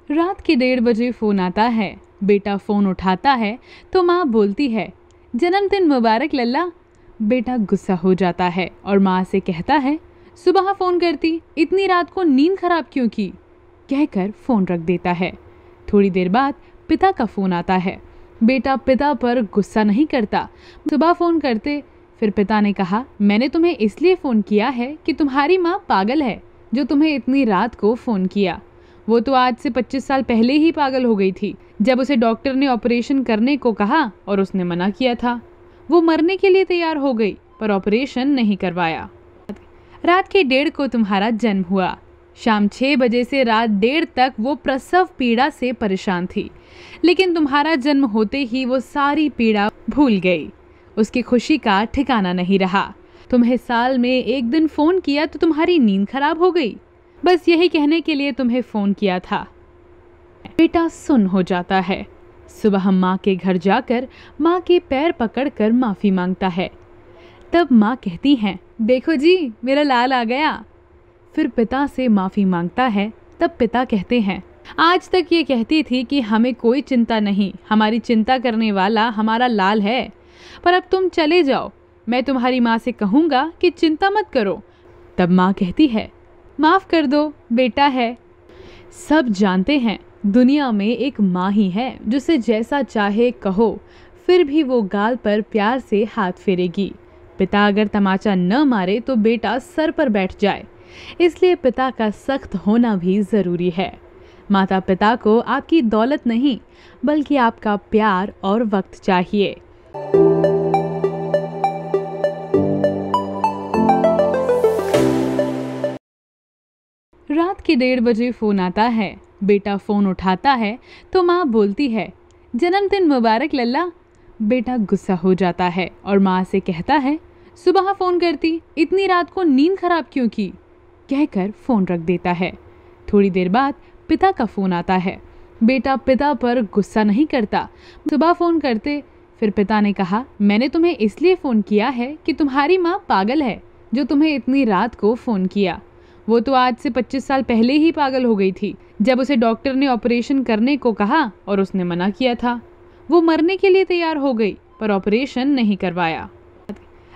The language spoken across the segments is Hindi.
रात के 1:30 बजे फोन आता है। बेटा फोन उठाता है तो माँ बोलती है, जन्मदिन मुबारक लल्ला। बेटा गुस्सा हो जाता है और माँ से कहता है, सुबह फोन करती, इतनी रात को नींद खराब क्यों की, कहकर फोन रख देता है। थोड़ी देर बाद पिता का फोन आता है। बेटा पिता पर गुस्सा नहीं करता, सुबह फोन करते। फिर पिता ने कहा, मैंने तुम्हें इसलिए फोन किया है कि तुम्हारी माँ पागल है जो तुम्हें इतनी रात को फोन किया। वो तो आज से 25 साल पहले ही पागल हो गई थी, जब उसे डॉक्टर ने ऑपरेशन करने को कहा और उसने मना किया था। वो मरने के लिए तैयार हो गई पर ऑपरेशन नहीं करवाया। रात के 1:30 को तुम्हारा जन्म हुआ। शाम 6 बजे से रात 1:30 तक वो प्रसव पीड़ा से परेशान थी, लेकिन तुम्हारा जन्म होते ही वो सारी पीड़ा भूल गई। उसकी खुशी का ठिकाना नहीं रहा। तुम्हें साल में एक दिन फोन किया तो तुम्हारी नींद खराब हो गई। बस यही कहने के लिए तुम्हें फोन किया था। बेटा सुन्न हो जाता है। सुबह माँ के घर जाकर माँ के पैर पकड़कर माफी मांगता है। तब माँ कहती हैं, देखो जी मेरा लाल आ गया। फिर पिता से माफी मांगता है। तब पिता कहते हैं, आज तक ये कहती थी कि हमें कोई चिंता नहीं, हमारी चिंता करने वाला हमारा लाल है, पर अब तुम चले जाओ, मैं तुम्हारी माँ से कहूँगा कि चिंता मत करो। तब माँ कहती है, माफ कर दो, बेटा है। सब जानते हैं दुनिया में एक माँ ही है जिसे जैसा चाहे कहो, फिर भी वो गाल पर प्यार से हाथ फेरेगी। पिता अगर तमाचा न मारे तो बेटा सर पर बैठ जाए, इसलिए पिता का सख्त होना भी जरूरी है। माता पिता को आपकी दौलत नहीं बल्कि आपका प्यार और वक्त चाहिए। रात के 1:30 बजे फोन आता है। बेटा फोन उठाता है तो माँ बोलती है, जन्मदिन मुबारक लल्ला। बेटा गुस्सा हो जाता है और माँ से कहता है, सुबह फोन करती, इतनी रात को नींद खराब क्यों की, कहकर फोन रख देता है। थोड़ी देर बाद पिता का फोन आता है। बेटा पिता पर गुस्सा नहीं करता, सुबह फोन करते। फिर पिता ने कहा, मैंने तुम्हें इसलिए फोन किया है कि तुम्हारी माँ पागल है जो तुम्हें इतनी रात को फोन किया। वो तो आज से 25 साल पहले ही पागल हो गई थी, जब उसे डॉक्टर ने ऑपरेशन करने को कहा और उसने मना किया था। वो मरने के लिए तैयार हो गई पर ऑपरेशन नहीं करवाया।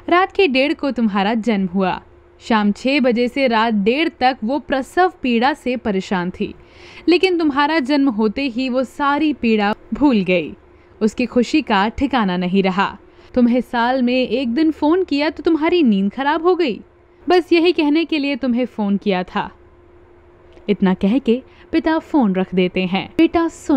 रात के 1:30 को तुम्हारा जन्म हुआ। शाम 6 बजे से रात 1:30 तक वो प्रसव पीड़ा से परेशान थी, लेकिन तुम्हारा जन्म होते ही वो सारी पीड़ा भूल गई। उसकी खुशी का ठिकाना नहीं रहा। तुम्हें साल में एक दिन फोन किया तो तुम्हारी नींद खराब हो गई। बस यही कहने के लिए तुम्हें फोन किया था। इतना कह के पिता फोन रख देते हैं। बेटा सुन